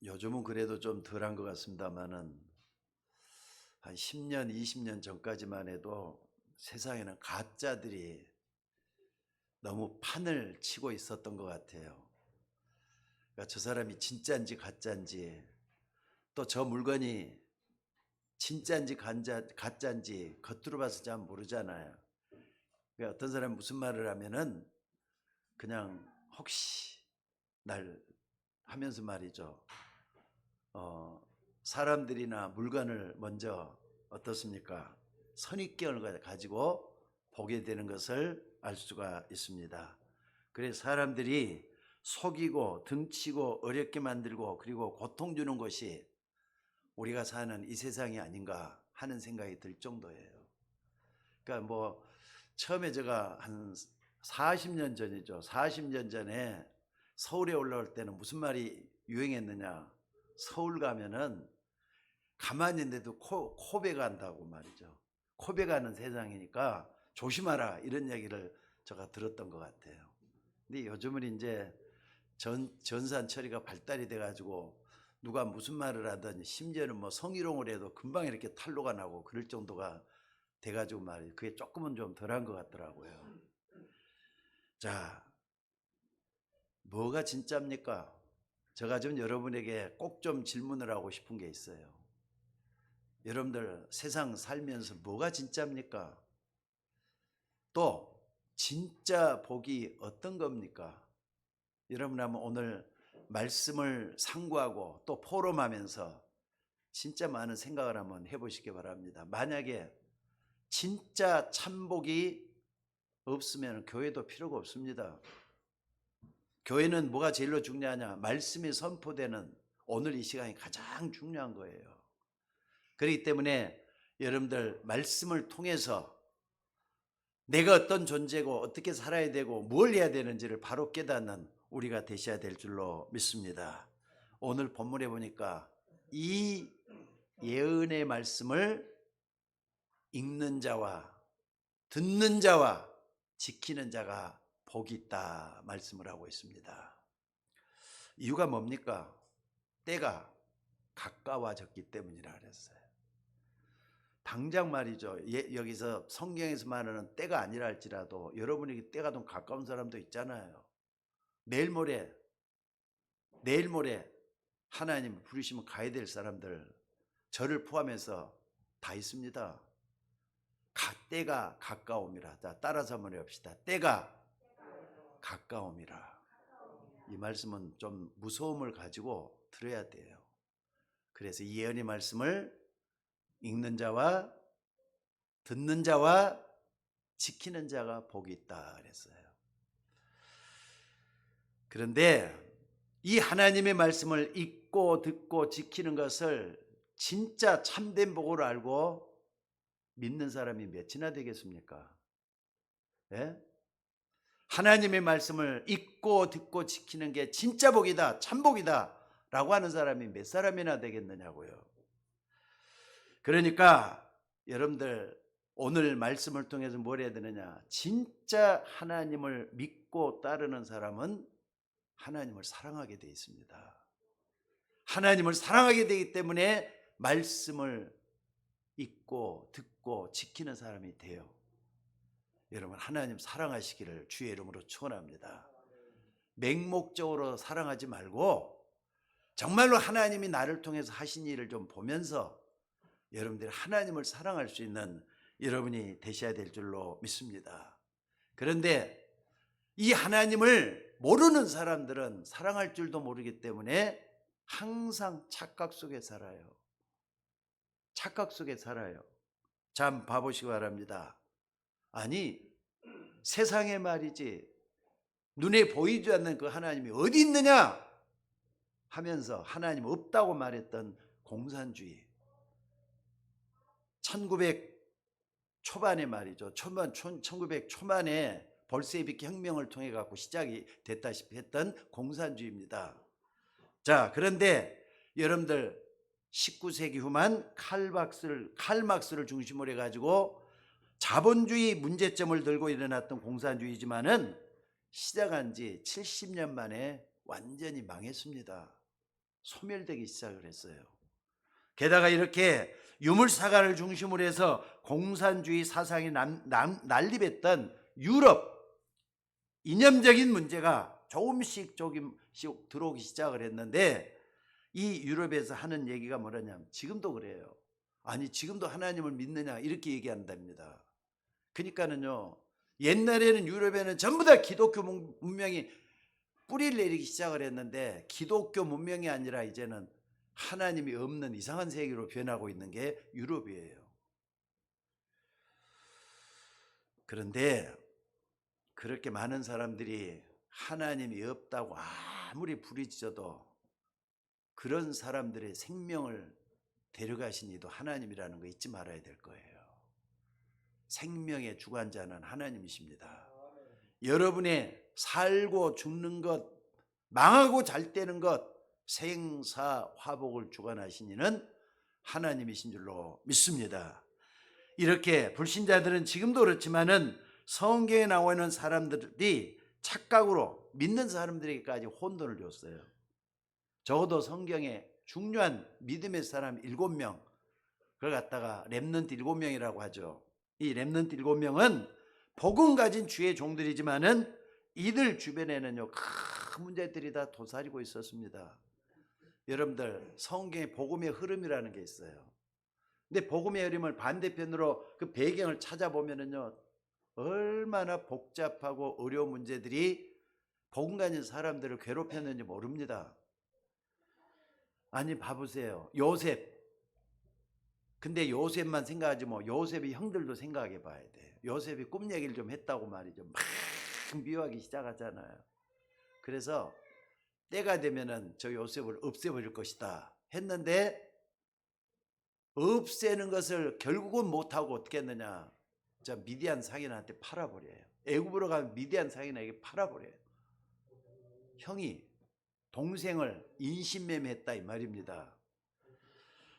요즘은 그래도 좀 덜한 것 같습니다만은 한 10년, 20년 전까지만 해도 세상에는 가짜들이 너무 판을 치고 있었던 것 같아요. 그러니까 저 사람이 진짜인지 가짜인지, 또 저 물건이 진짜인지 가짜인지 겉으로 봐서 잘 모르잖아요. 그러니까 어떤 사람이 무슨 말을 하면은 그냥 혹시 날 하면서 말이죠. 어, 사람들이나 물건을 먼저 어떻습니까? 선입견을 가지고 보게 되는 것을 알 수가 있습니다. 그래서 사람들이 속이고 등치고 어렵게 만들고 그리고 고통 주는 것이 우리가 사는 이 세상이 아닌가 하는 생각이 들 정도예요. 그러니까 뭐 처음에 제가 한 40년 전이죠. 40년 전에 서울에 올라올 때는 무슨 말이 유행했느냐. 서울 가면은 가만히 있는데도 코베가 한다고 말이죠. 코베가 하는 세상이니까 조심하라 이런 얘기를 제가 들었던 것 같아요. 근데 요즘은 이제 전산 처리가 발달이 돼가지고 누가 무슨 말을 하든 심지어는 뭐 성희롱을 해도 금방 이렇게 탄로가 나고 그럴 정도가 돼가지고 말이에요. 그게 조금은 좀 덜한 것 같더라고요. 자, 뭐가 진짜입니까? 제가 좀 여러분에게 꼭 좀 질문을 하고 싶은 게 있어요. 여러분들 세상 살면서 뭐가 진짜입니까? 또 진짜 복이 어떤 겁니까? 여러분 한번 오늘 말씀을 상고하고 또 포럼하면서 진짜 많은 생각을 한번 해보시기 바랍니다. 만약에 진짜 참복이 없으면 교회도 필요가 없습니다. 교회는 뭐가 제일로 중요하냐? 말씀이 선포되는 오늘 이 시간이 가장 중요한 거예요. 그렇기 때문에 여러분들 말씀을 통해서 내가 어떤 존재고 어떻게 살아야 되고 뭘 해야 되는지를 바로 깨닫는 우리가 되셔야 될 줄로 믿습니다. 오늘 본문에 보니까 이 예언의 말씀을 읽는 자와 듣는 자와 지키는 자가 복이 있다 말씀을 하고 있습니다. 이유가 뭡니까? 때가 가까워졌기 때문이라 그랬어요. 당장 말이죠. 여기서 성경에서 말하는 때가 아니라 할지라도 여러분에게 때가 좀 가까운 사람도 있잖아요. 내일 모레 하나님 부르시면 가야 될 사람들 저를 포함해서 다 있습니다. 때가 가까움이라. 자, 따라서 한번 해봅시다. 때가 가까움이라. 이 말씀은 좀 무서움을 가지고 들어야 돼요. 그래서 이 예언의 말씀을 읽는 자와 듣는 자와 지키는 자가 복이 있다 그랬어요. 그런데 이 하나님의 말씀을 읽고 듣고 지키는 것을 진짜 참된 복으로 알고 믿는 사람이 몇이나 되겠습니까? 예? 하나님의 말씀을 읽고 듣고 지키는 게 진짜 복이다, 참복이다 라고 하는 사람이 몇 사람이나 되겠느냐고요. 그러니까 여러분들 오늘 말씀을 통해서 뭘 해야 되느냐? 진짜 하나님을 믿고 따르는 사람은 하나님을 사랑하게 되어 있습니다. 하나님을 사랑하게 되기 때문에 말씀을 읽고 듣고 지키는 사람이 돼요. 여러분 하나님 사랑하시기를 주의 이름으로 축원합니다. 맹목적으로 사랑하지 말고 정말로 하나님이 나를 통해서 하신 일을 좀 보면서 여러분들이 하나님을 사랑할 수 있는 여러분이 되셔야 될 줄로 믿습니다. 그런데 이 하나님을 모르는 사람들은 사랑할 줄도 모르기 때문에 항상 착각 속에 살아요. 착각 속에 살아요. 참 봐보시기 바랍니다. 아니 세상에 말이지 눈에 보이지 않는 그 하나님이 어디 있느냐 하면서 하나님 없다고 말했던 공산주의 1900 초반에 말이죠. 1900 초반에 볼세비키 혁명을 통해 갖고 시작이 됐다시피 했던 공산주의입니다. 자, 그런데 여러분들 19세기 후반 칼막스를 중심으로 해가지고 자본주의 문제점을 들고 일어났던 공산주의지만은 시작한 지 70년 만에 완전히 망했습니다. 소멸되기 시작을 했어요. 게다가 이렇게 유물사가를 중심으로 해서 공산주의 사상이 난립했던 유럽, 이념적인 문제가 조금씩 들어오기 시작을 했는데, 이 유럽에서 하는 얘기가 뭐냐면 지금도 그래요. 아니 지금도 하나님을 믿느냐 이렇게 얘기한답니다. 그러니까는요, 옛날에는 유럽에는 전부 다 기독교 문명이 뿌리를 내리기 시작을 했는데, 기독교 문명이 아니라 이제는 하나님이 없는 이상한 세계로 변하고 있는 게 유럽이에요. 그런데 그렇게 많은 사람들이 하나님이 없다고 아무리 부르짖어도 그런 사람들의 생명을 데려가신 이도 하나님이라는 거 잊지 말아야 될 거예요. 생명의 주관자는 하나님이십니다. 여러분의 살고 죽는 것, 망하고 잘 되는 것, 생사화복을 주관하신 이는 하나님이신 줄로 믿습니다. 이렇게 불신자들은 지금도 그렇지만은 성경에 나와 있는 사람들이 착각으로 믿는 사람들에게까지 혼돈을 줬어요. 적어도 성경에 중요한 믿음의 사람 7명, 그걸 갖다가 렘넌트 7명이라고 하죠. 이 렘넌트 7명은 복음 가진 주의 종들이지만은 이들 주변에는요, 큰 문제들이 다 도사리고 있었습니다. 여러분들, 성경에 복음의 흐름이라는 게 있어요. 근데 복음의 흐름을 반대편으로 그 배경을 찾아보면은요, 얼마나 복잡하고 어려운 문제들이 복음 가진 사람들을 괴롭혔는지 모릅니다. 아니 봐보세요, 요셉. 근데 요셉만 생각하지 뭐 요셉의 형들도 생각해 봐야 돼. 요셉이 꿈 얘기를 좀 했다고 말이죠. 막 미워하기 시작하잖아요. 그래서 때가 되면은 저 요셉을 없애버릴 것이다 했는데, 없애는 것을 결국은 못하고 어떻게 했느냐, 저 미디안 상인한테 팔아버려요. 애굽으로 가면 미디안 상인에게 팔아버려요. 형이 동생을 인신매매했다 이 말입니다.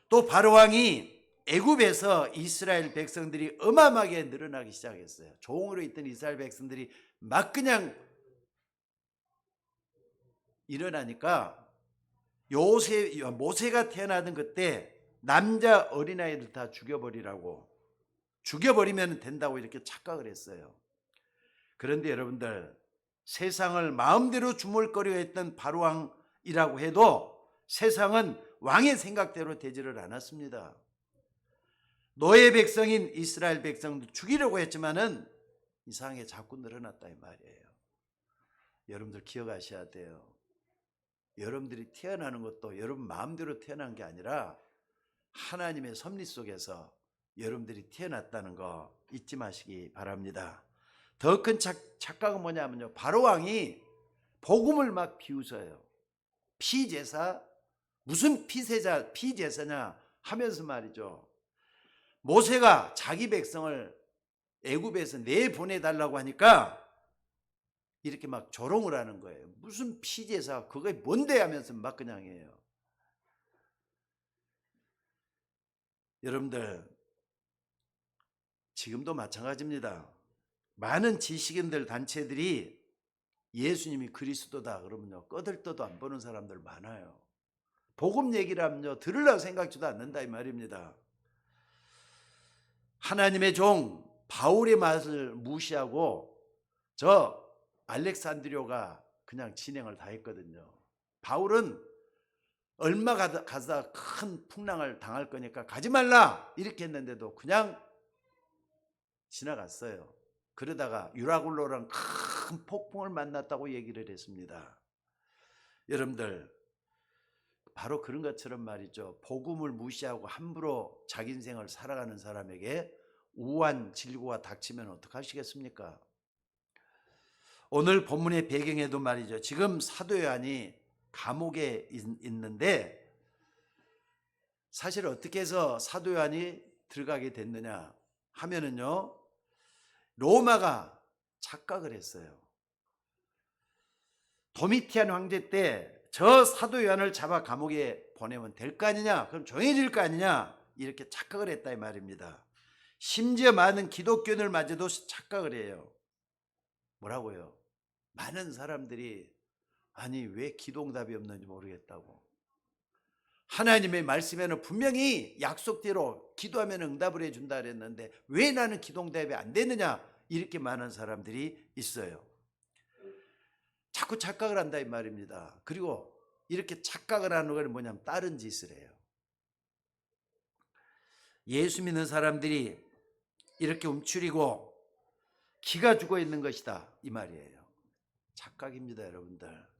또 바로왕이 애굽에서 이스라엘 백성들이 어마어마하게 늘어나기 시작했어요. 종으로 있던 이스라엘 백성들이 막 그냥 일어나니까 모세가 태어나던 그때 남자 어린아이들 다 죽여버리라고, 죽여버리면 된다고 이렇게 착각을 했어요. 그런데 여러분들, 세상을 마음대로 주물거려 했던 바로왕이라고 해도 세상은 왕의 생각대로 되지를 않았습니다. 노예 백성인 이스라엘 백성도 죽이려고 했지만은 이상하게 자꾸 늘어났다 이 말이에요. 여러분들 기억하셔야 돼요. 여러분들이 태어나는 것도 여러분 마음대로 태어난 게 아니라 하나님의 섭리 속에서 여러분들이 태어났다는 거 잊지 마시기 바랍니다. 더 큰 착각은 뭐냐면요, 바로왕이 복음을 막 비웃어요. 피제사, 무슨 피제사냐 하면서 말이죠, 모세가 자기 백성을 애굽에서 내보내달라고 하니까 이렇게 막 조롱을 하는 거예요. 무슨 피제사, 그게 뭔데 하면서 막 그냥 해요. 여러분들, 지금도 마찬가지입니다. 많은 지식인들 단체들이 예수님이 그리스도다 그러면요, 꺼들떠도 안 보는 사람들 많아요. 복음 얘기를 하면요, 들으려고 생각지도 않는다 이 말입니다. 하나님의 종 바울의 말을 무시하고 저 알렉산드리오가 그냥 진행을 다 했거든요. 바울은 얼마 가다 큰 풍랑을 당할 거니까 가지 말라 이렇게 했는데도 그냥 지나갔어요. 그러다가 유라굴로랑 큰 폭풍을 만났다고 얘기를 했습니다. 여러분들, 바로 그런 것처럼 말이죠, 복음을 무시하고 함부로 자기 인생을 살아가는 사람에게 우한 질고가 닥치면 어떡하시겠습니까? 오늘 본문의 배경에도 말이죠, 지금 사도 요한이 감옥에 있는데, 사실 어떻게 해서 사도 요한이 들어가게 됐느냐 하면은요, 로마가 착각을 했어요. 도미티안 황제 때 저 사도 요한을 잡아 감옥에 보내면 될 거 아니냐, 그럼 정해질 거 아니냐, 이렇게 착각을 했다 이 말입니다. 심지어 많은 기독교인들마저도 착각을 해요. 뭐라고요? 많은 사람들이 아니 왜 기도응답이 없는지 모르겠다고. 하나님의 말씀에는 분명히 약속대로 기도하면 응답을 해준다 그랬는데 왜 나는 기도 응답이 안 되느냐, 이렇게 많은 사람들이 있어요. 자꾸 착각을 한다 이 말입니다. 그리고 이렇게 착각을 하는 건 뭐냐면 다른 짓을 해요. 예수 믿는 사람들이 이렇게 움츠리고 기가 죽어 있는 것이다 이 말이에요. 착각입니다 여러분들.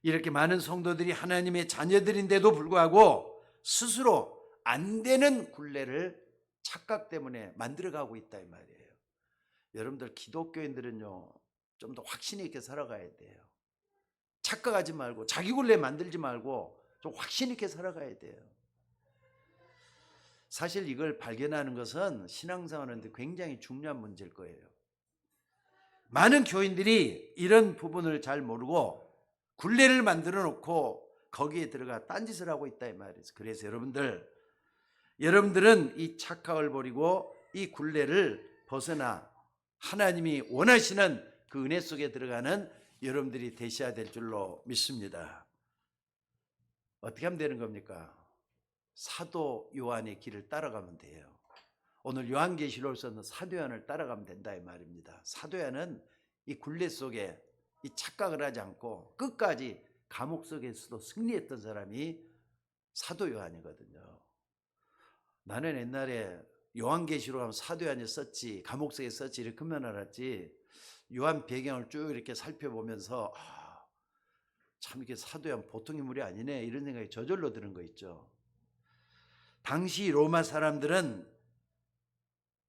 이렇게 많은 성도들이 하나님의 자녀들인데도 불구하고 스스로 안 되는 굴레를 착각 때문에 만들어가고 있다 이 말이에요. 여러분들 기독교인들은요 좀 더 확신 있게 살아가야 돼요. 착각하지 말고 자기 굴레 만들지 말고 좀 확신 있게 살아가야 돼요. 사실 이걸 발견하는 것은 신앙생활하는데 굉장히 중요한 문제일 거예요. 많은 교인들이 이런 부분을 잘 모르고 굴레를 만들어 놓고 거기에 들어가 딴짓을 하고 있다 이 말이에요. 그래서 여러분들은 이 착각을 버리고 이 굴레를 벗어나 하나님이 원하시는 그 은혜 속에 들어가는 여러분들이 되셔야 될 줄로 믿습니다. 어떻게 하면 되는 겁니까? 사도 요한의 길을 따라가면 돼요. 오늘 요한계시록에서는 사도 요한을 따라가면 된다 이 말입니다. 사도 요한은 이 굴레 속에 이 착각을 하지 않고 끝까지 감옥 속에서도 승리했던 사람이 사도 요한이거든요. 나는 옛날에 요한계시록 하면 사도 요한이 썼지 감옥 속에 썼지 이렇게만 알았지, 요한 배경을 쭉 이렇게 살펴보면서 참 이게 사도 요한 보통 인물이 아니네 이런 생각이 저절로 드는 거 있죠. 당시 로마 사람들은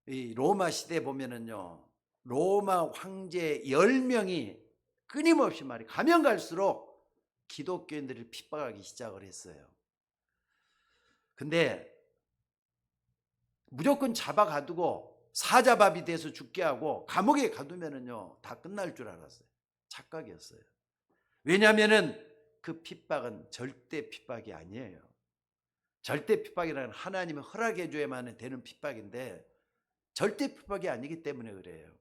이 로마 시대 보면은요 로마 황제 10명이 끊임없이 말이 가면 갈수록 기독교인들을 핍박하기 시작을 했어요. 근데 무조건 잡아가두고 사자밥이 돼서 죽게 하고 감옥에 가두면은요 다 끝날 줄 알았어요. 착각이었어요. 왜냐하면은 그 핍박은 절대 핍박이 아니에요. 절대 핍박이라는 하나님이 허락해 줘야만 되는 핍박인데 절대 핍박이 아니기 때문에 그래요.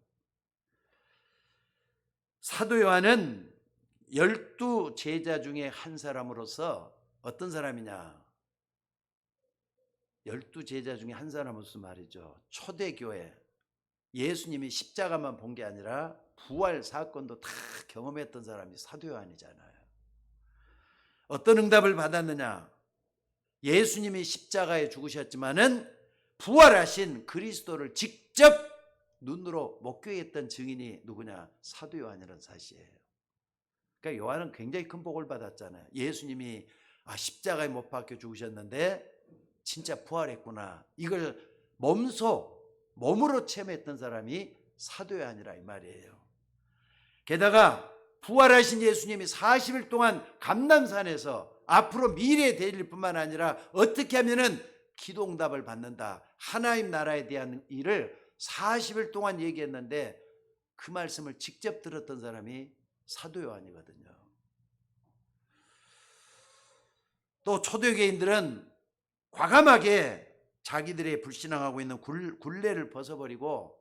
사도 요한은 12 제자 중에 한 사람으로서 어떤 사람이냐, 12 제자 중에 한 사람으로서 말이죠. 초대교회 예수님이 십자가만 본 게 아니라 부활 사건도 다 경험했던 사람이 사도 요한이잖아요. 어떤 응답을 받았느냐, 예수님이 십자가에 죽으셨지만은 부활하신 그리스도를 직접 눈으로 목격했던 증인이 누구냐, 사도 요한이라는 사실이에요. 그러니까 요한은 굉장히 큰 복을 받았잖아요. 예수님이 십자가에 못 박혀 죽으셨는데 진짜 부활했구나, 이걸 몸으로 체험했던 사람이 사도 요한이라 이 말이에요. 게다가 부활하신 예수님이 40일 동안 감람산에서 앞으로 미래에 될 일뿐만 아니라 어떻게 하면은 기도응답을 받는다, 하나님 나라에 대한 일을 40일 동안 얘기했는데 그 말씀을 직접 들었던 사람이 사도 요한이거든요. 또 초대교인들은 과감하게 자기들의 불신앙하고 있는 굴레를 벗어버리고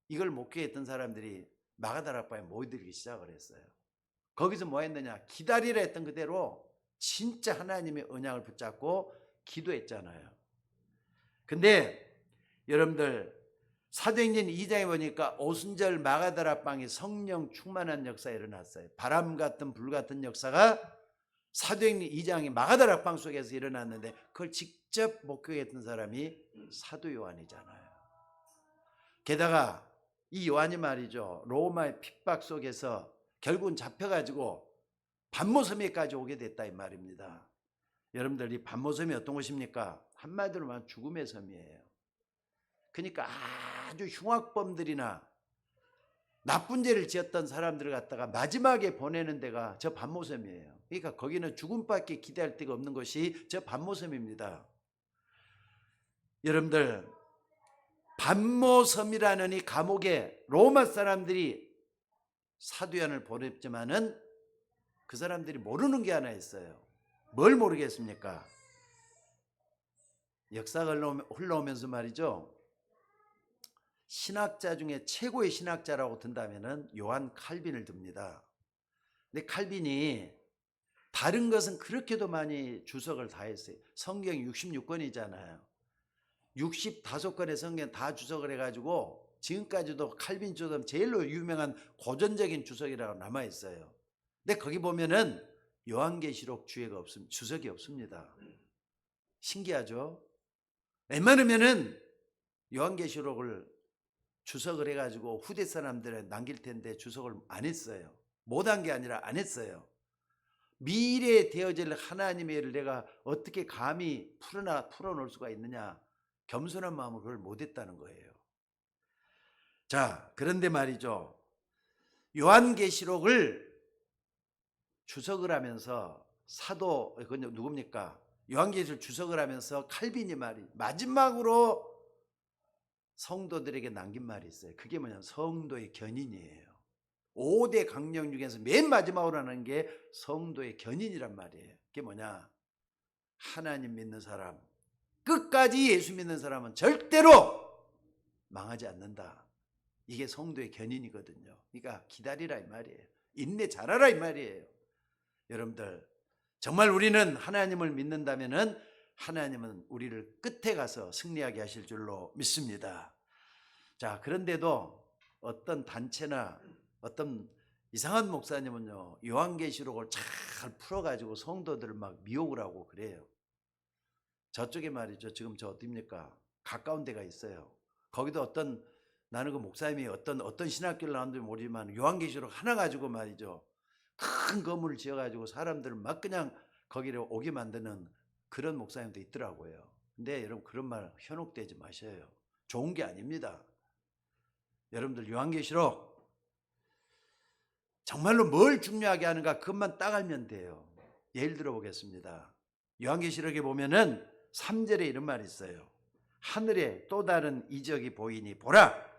이걸 목회했던 사람들이 마가다락방에 모이들기 시작을 했어요. 거기서 뭐 했느냐, 기다리라 했던 그대로 진짜 하나님의 언약을 붙잡고 기도했잖아요. 근데 여러분들 사도행전 2장에 보니까 오순절 마가다락방에 성령 충만한 역사가 일어났어요. 바람 같은 불 같은 역사가 사도행전 2장의 마가다락방 속에서 일어났는데 그걸 직접 목격했던 사람이 사도 요한이잖아요. 게다가 이 요한이 말이죠, 로마의 핍박 속에서 결국은 잡혀가지고 반모섬에까지 오게 됐다 이 말입니다. 여러분들 이 반모섬이 어떤 곳입니까? 한마디로 말하면 죽음의 섬이에요. 그러니까 아주 흉악범들이나 나쁜 죄를 지었던 사람들을 갖다가 마지막에 보내는 데가 저 반모섬이에요. 그러니까 거기는 죽음밖에 기대할 데가 없는 것이 저 반모섬입니다. 여러분들 반모섬이라는 이 감옥에 로마 사람들이 사도 요한을 보냈지만은 그 사람들이 모르는 게 하나 있어요. 뭘 모르겠습니까? 역사가 흘러오면서 말이죠, 신학자 중에 최고의 신학자라고 든다면은 요한 칼빈을 듭니다. 근데 칼빈이 다른 것은 그렇게도 많이 주석을 다 했어요. 성경 66권이잖아요. 65권의 성경 다 주석을 해가지고 지금까지도 칼빈 주석 제일로 유명한 고전적인 주석이라고 남아있어요. 근데 거기 보면은 요한계시록 주석이 없습니다. 신기하죠? 웬만하면은 요한계시록을 주석을 해가지고 후대 사람들에 남길 텐데 주석을 안 했어요. 못한 게 아니라 안 했어요. 미래에 되어질 하나님의 일을 내가 어떻게 감히 풀어놓을 수가 있느냐. 겸손한 마음으로 그걸 못했다는 거예요. 자, 그런데 말이죠. 요한계시록을 주석을 하면서 사도, 그건 누굽니까? 요한계시록 주석을 하면서 칼빈이 마지막으로 성도들에게 남긴 말이 있어요. 그게 뭐냐면 성도의 견인이에요. 5대 강령 중에서 맨 마지막으로 하는 게 성도의 견인이란 말이에요. 그게 뭐냐? 하나님 믿는 사람, 끝까지 예수 믿는 사람은 절대로 망하지 않는다. 이게 성도의 견인이거든요. 그러니까 기다리라 이 말이에요. 인내 잘하라 이 말이에요. 여러분들 정말 우리는 하나님을 믿는다면은 하나님은 우리를 끝에 가서 승리하게 하실 줄로 믿습니다. 자, 그런데도 어떤 단체나 어떤 이상한 목사님은요, 요한계시록을 잘 풀어가지고 성도들을 막 미혹을 하고 그래요. 저쪽에 말이죠. 지금 저 어디입니까? 가까운 데가 있어요. 거기도 나는 그 목사님이 어떤 신학교를 나왔는지 모르지만 요한계시록 하나 가지고 말이죠. 큰 건물을 지어가지고 사람들을 막 그냥 거기를 오게 만드는 그런 목사님도 있더라고요. 근데 여러분 그런 말 현혹되지 마셔요. 좋은 게 아닙니다. 여러분들 요한계시록 정말로 뭘 중요하게 하는가 그것만 딱 알면 돼요. 예를 들어 보겠습니다. 요한계시록에 보면은 3절에 이런 말이 있어요. 하늘에 또 다른 이적이 보이니 보라,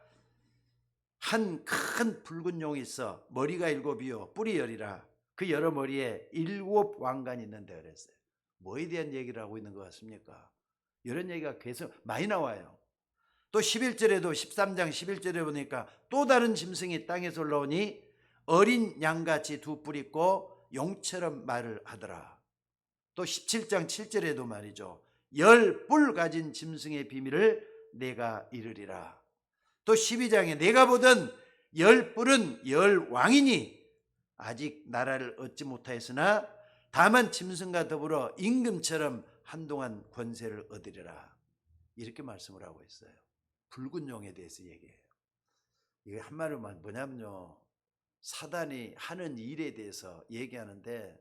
한 큰 붉은 용이 있어 머리가 7이요 뿔이 10이라 그 여러 머리에 7 왕관이 있는데 그랬어요. 뭐에 대한 얘기를 하고 있는 것 같습니까? 이런 얘기가 계속 많이 나와요. 또 11절에도 13장 11절에 보니까 또 다른 짐승이 땅에서 올라오니 어린 양같이 2 뿔 있고 용처럼 말을 하더라. 또 17장 7절에도 말이죠. 10뿔 가진 짐승의 비밀을 내가 이르리라. 또 12장에 내가 보던 10뿔은 10왕이니 아직 나라를 얻지 못하였으나 다만 짐승과 더불어 임금처럼 한동안 권세를 얻으리라. 이렇게 말씀을 하고 있어요. 붉은 용에 대해서 얘기해요. 이게 한마디로 뭐냐면요, 사단이 하는 일에 대해서 얘기하는데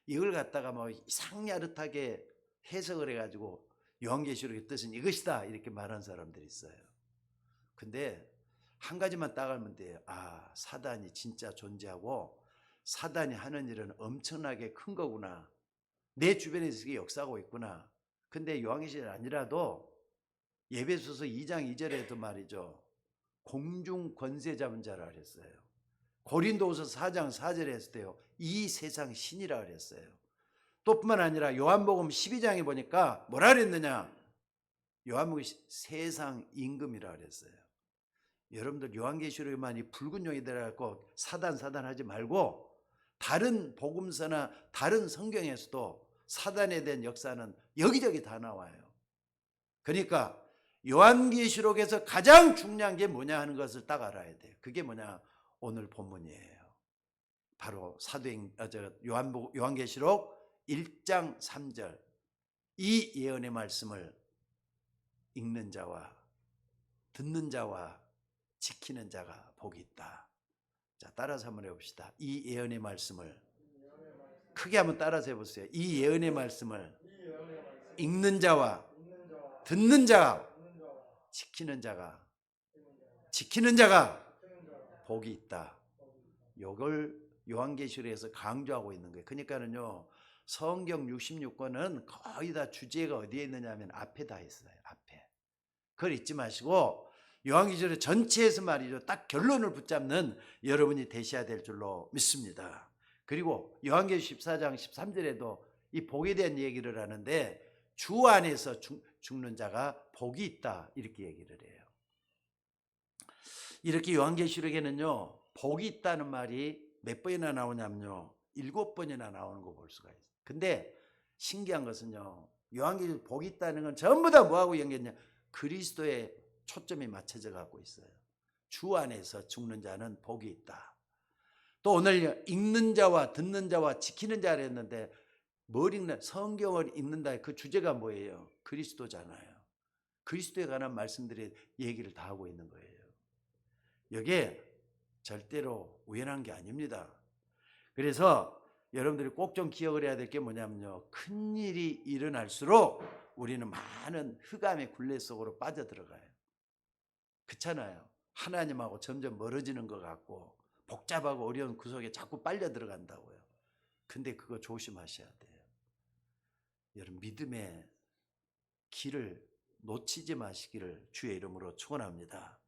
이걸 갖다가 뭐 이상야릇하게 해석을 해가지고 요한계시록의 뜻은 이것이다 이렇게 말하는 사람들이 있어요. 근데 한 가지만 딱 알면 돼요. 아, 사단이 진짜 존재하고 사단이 하는 일은 엄청나게 큰 거구나. 내 주변에서 이게 역사하고 있구나. 근데 요한계시록이 아니라도 에베소서 2장 2절에도 말이죠. 공중 권세 잡은 자라 그랬어요. 고린도후서 4장 4절에 했을 때요. 이 세상 신이라 그랬어요. 또 뿐만 아니라 요한복음 12장에 보니까 뭐라 그랬느냐? 요한복음 세상 임금이라 그랬어요. 여러분들 요한계시록에만 이 붉은 용이 들어가고 사단 하지 말고 다른 복음서나 다른 성경에서도 사단에 대한 역사는 여기저기 다 나와요. 그러니까 요한계시록에서 가장 중요한 게 뭐냐 하는 것을 딱 알아야 돼요. 그게 뭐냐? 오늘 본문이에요. 바로 요한계시록 1장 3절 이 예언의 말씀을 읽는 자와 듣는 자와 지키는 자가 복이 있다. 자, 따라서 한번 해봅시다. 이 예언의 말씀을 크게 한번 따라서 해보세요. 이 예언의 말씀을 읽는 자와 듣는 자가 지키는 자가 복이 있다. 이걸 요한계시록에서 강조하고 있는 거예요. 그러니까는요, 성경 66권은 거의 다 주제가 어디에 있느냐 하면 앞에 다 있어요. 앞에. 그걸 잊지 마시고 요한계시록 전체에서 말이죠. 딱 결론을 붙잡는 여러분이 되셔야 될 줄로 믿습니다. 그리고 요한계시록 14장 13절에도 이 복에 대한 얘기를 하는데 주 안에서 죽는 자가 복이 있다 이렇게 얘기를 해요. 이렇게 요한계시록에는요, 복이 있다는 말이 몇 번이나 나오냐면요, 7번이나 나오는 거 볼 수가 있어요. 근데 신기한 것은요, 요한계시록 복이 있다는 건 전부 다 뭐하고 연결했냐? 그리스도에 초점이 맞춰져 갖고 있어요. 주 안에서 죽는 자는 복이 있다. 또 오늘 읽는 자와 듣는 자와 지키는 자를 했는데, 뭘 읽는, 성경을 읽는다, 그 주제가 뭐예요? 그리스도잖아요. 그리스도에 관한 말씀들이 얘기를 다 하고 있는 거예요. 이게 절대로 우연한 게 아닙니다. 그래서 여러분들이 꼭 좀 기억을 해야 될 게 뭐냐면요, 큰일이 일어날수록 우리는 많은 흑암의 굴레 속으로 빠져들어가요. 그렇잖아요. 하나님하고 점점 멀어지는 것 같고 복잡하고 어려운 그 속에 자꾸 빨려 들어간다고요. 근데 그거 조심하셔야 돼요. 여러분, 믿음의 길을 놓치지 마시기를 주의 이름으로 축원합니다.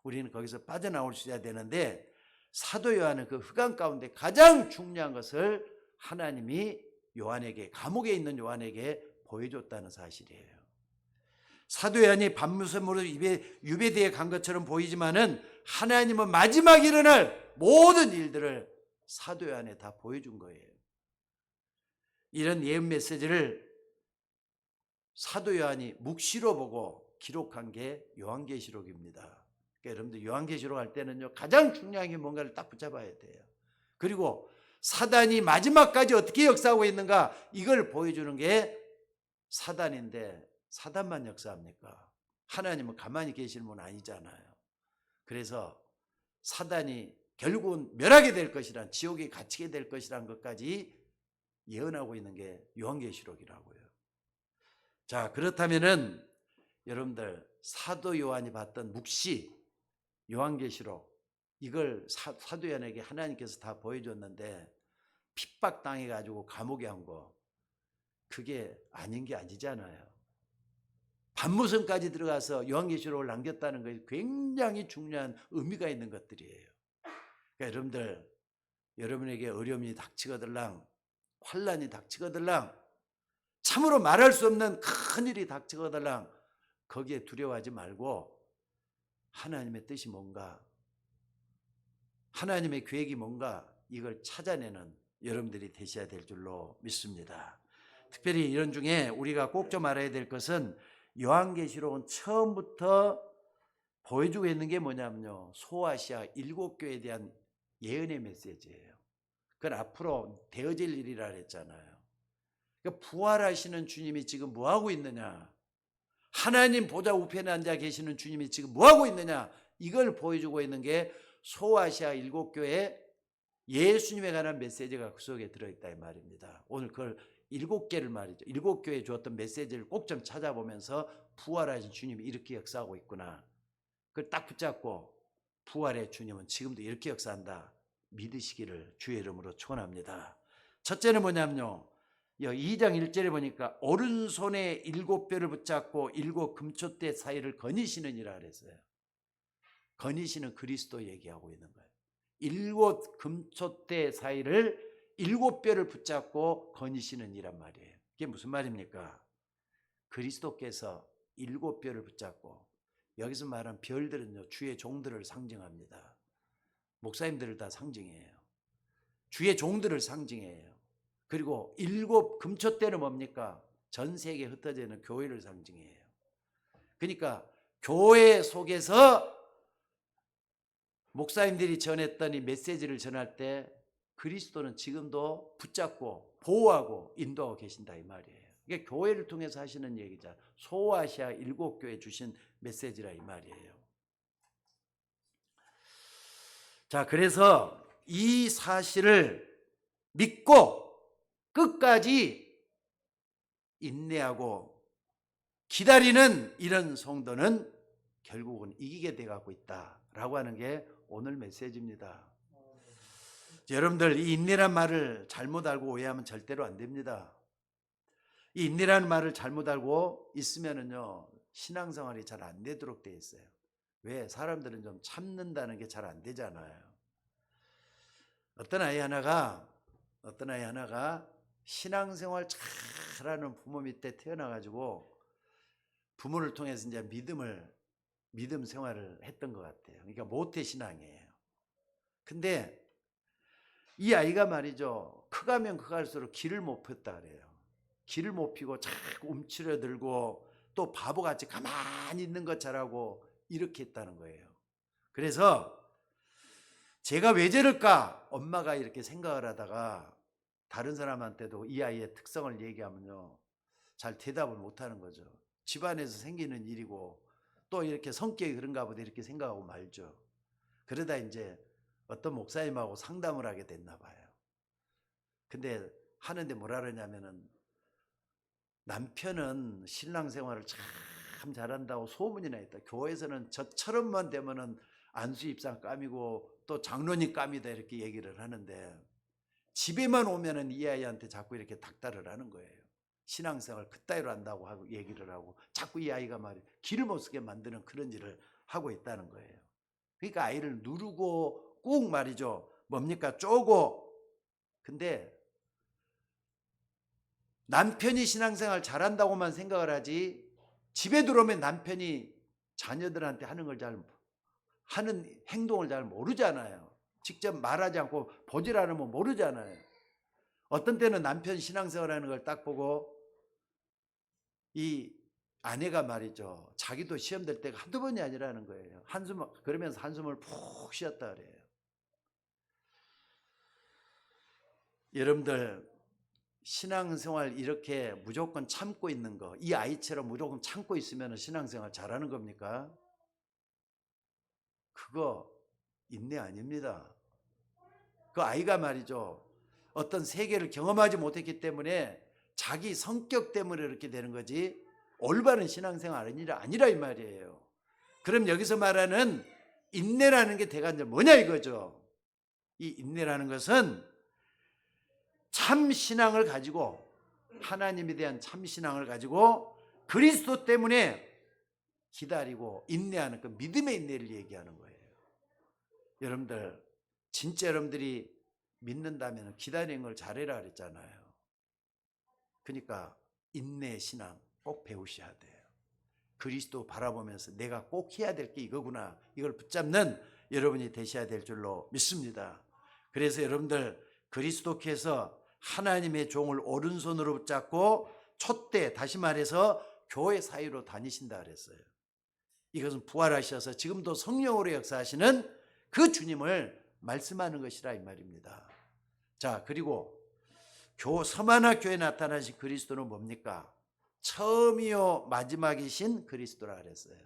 우리는 거기서 빠져나올 수 있어야 되는데, 사도 요한은 그 흑암 가운데 가장 중요한 것을 하나님이 요한에게, 감옥에 있는 요한에게 보여줬다는 사실이에요. 사도 요한이 밤무섬으로 유배대에 간 것처럼 보이지만은 하나님은 마지막 일어날 모든 일들을 사도 요한에 다 보여준 거예요. 이런 예언 메시지를 사도 요한이 묵시로 보고 기록한 게 요한계시록입니다. 그러니까 여러분들 요한계시록 할 때는요, 가장 중요한 게 뭔가를 딱 붙잡아야 돼요. 그리고 사단이 마지막까지 어떻게 역사하고 있는가, 이걸 보여주는 게 사단인데, 사단만 역사합니까? 하나님은 가만히 계시는 분 아니잖아요. 그래서 사단이 결국은 멸하게 될 것이란, 지옥에 갇히게 될 것이란 것까지 예언하고 있는 게 요한계시록이라고요. 자, 그렇다면은 여러분들, 사도 요한이 봤던 묵시, 요한계시록, 이걸 사도 요한에게 하나님께서 다 보여줬는데 핍박당해 가지고 감옥에 한 거, 그게 아닌 게 아니잖아요. 밤무섬까지 들어가서 요한계시록을 남겼다는 것이 굉장히 중요한 의미가 있는 것들이에요. 그러니까 여러분들, 여러분에게 어려움이 닥치거들랑, 환란이 닥치거들랑, 참으로 말할 수 없는 큰일이 닥치거들랑, 거기에 두려워하지 말고 하나님의 뜻이 뭔가, 하나님의 계획이 뭔가, 이걸 찾아내는 여러분들이 되셔야 될 줄로 믿습니다. 특별히 이런 중에 우리가 꼭 좀 알아야 될 것은, 요한계시록은 처음부터 보여주고 있는 게 뭐냐면요, 소아시아 7교회에 대한 예언의 메시지예요. 그건 앞으로 되어질 일이라 그랬잖아요. 그러니까 부활하시는 주님이 지금 뭐하고 있느냐, 하나님 보좌 우편에 앉아 계시는 주님이 지금 뭐하고 있느냐, 이걸 보여주고 있는 게 소아시아 7교회 예수님에 관한 메시지가 그 속에 들어있다 이 말입니다. 오늘 그걸 7개를 말이죠, 7교회에 주었던 메시지를 꼭 좀 찾아보면서, 부활하신 주님이 이렇게 역사하고 있구나, 그걸 딱 붙잡고 부활의 주님은 지금도 이렇게 역사한다 믿으시기를 주의 이름으로 축원합니다. 첫째는 뭐냐면요, 2장 1절에 보니까 오른손에 7뼈를 붙잡고 7 금초대 사이를 거니시느니라 그랬어요. 거니시는 그리스도 얘기하고 있는 거예요. 7 금초대 사이를 7뼈를 붙잡고 거니시는 이란 말이에요. 이게 무슨 말입니까? 그리스도께서 7뼈를 붙잡고, 여기서 말한 별들은요, 주의 종들을 상징합니다. 목사님들을 다 상징해요. 주의 종들을 상징해요. 그리고 7 금초대는 뭡니까? 전 세계에 흩어져 있는 교회를 상징해요. 그러니까 교회 속에서 목사님들이 전했던 이 메시지를 전할 때 그리스도는 지금도 붙잡고 보호하고 인도하고 계신다 이 말이에요. 이게 교회를 통해서 하시는 얘기죠. 소아시아 7교회 주신 메시지라 이 말이에요. 자, 그래서 이 사실을 믿고 끝까지 인내하고 기다리는 이런 성도는 결국은 이기게 돼가고 있다라고 하는 게 오늘 메시지입니다. 여러분들, 이 인내란 말을 잘못 알고 오해하면 절대로 안 됩니다. 이 인내라는 말을 잘못 알고 있으면은요, 신앙생활이 잘 안 되도록 돼 있어요. 왜? 사람들은 좀 참는다는 게 잘 안 되잖아요. 어떤 아이 하나가 신앙생활 잘하는 부모 밑에 태어나가지고 부모를 통해서 이제 믿음 생활을 했던 것 같아요. 그러니까 모태 신앙이에요. 근데 이 아이가 말이죠, 커가면 커갈수록 길을 못 폈다 그래요. 길을 못 피고 자꾸 움츠러들고 또 바보같이 가만히 있는 것 잘하고 이렇게 했다는 거예요. 그래서 제가 왜 저럴까? 엄마가 이렇게 생각을 하다가 다른 사람한테도 이 아이의 특성을 얘기하면요, 잘 대답을 못하는 거죠. 집안에서 생기는 일이고 또 이렇게 성격이 그런가 보다 이렇게 생각하고 말죠. 그러다 이제 어떤 목사님하고 상담을 하게 됐나 봐요. 근데 하는데 뭐라 그러냐면은 남편은 신랑 생활을 참 잘한다고 소문이 나 있다. 교회에서는 저처럼만 되면은 안수 입장 깜이고 또 장로님 깜이다 이렇게 얘기를 하는데 집에만 오면은 이 아이한테 자꾸 이렇게 닥달을 하는 거예요. 신앙생활 그따위로 한다고 하고 얘기를 하고 자꾸 이 아이가 말이에요, 길을 못 쓰게 만드는 그런 일을 하고 있다는 거예요. 그러니까 아이를 누르고 꾹 말이죠, 뭡니까, 쪼고. 근데 남편이 신앙생활 잘한다고만 생각을 하지 집에 들어오면 남편이 자녀들한테 하는 행동을 잘 모르잖아요. 직접 말하지 않고 보질 않으면 모르잖아요. 어떤 때는 남편 신앙생활하는 걸 딱 보고 이 아내가 말이죠, 자기도 시험 될 때가 한두 번이 아니라는 거예요. 그러면서 한숨을 푹 쉬었다 그래요. 여러분들 신앙생활 이렇게 무조건 참고 있는 거, 이 아이처럼 무조건 참고 있으면 신앙생활 잘하는 겁니까? 그거 인내 아닙니다. 그 아이가 말이죠, 어떤 세계를 경험하지 못했기 때문에 자기 성격 때문에 이렇게 되는 거지 올바른 신앙생활 아니라 이 말이에요. 그럼 여기서 말하는 인내라는 게 대간절 뭐냐 이거죠. 이 인내라는 것은 참 신앙을 가지고, 하나님에 대한 참 신앙을 가지고 그리스도 때문에 기다리고 인내하는 그 믿음의 인내를 얘기하는 거예요. 여러분들 진짜 여러분들이 믿는다면 기다리는 걸 잘해라 그랬잖아요. 그러니까 인내 신앙 꼭 배우셔야 돼요. 그리스도 바라보면서 내가 꼭 해야 될 게 이거구나, 이걸 붙잡는 여러분이 되셔야 될 줄로 믿습니다. 그래서 여러분들 그리스도께서 하나님의 종을 오른손으로 붙잡고 촛대, 다시 말해서 교회 사이로 다니신다 그랬어요. 이것은 부활하셔서 지금도 성령으로 역사하시는 그 주님을 말씀하는 것이라 이 말입니다. 자, 그리고 서마나 교회에 나타나신 그리스도는 뭡니까? 처음이요 마지막이신 그리스도라 그랬어요.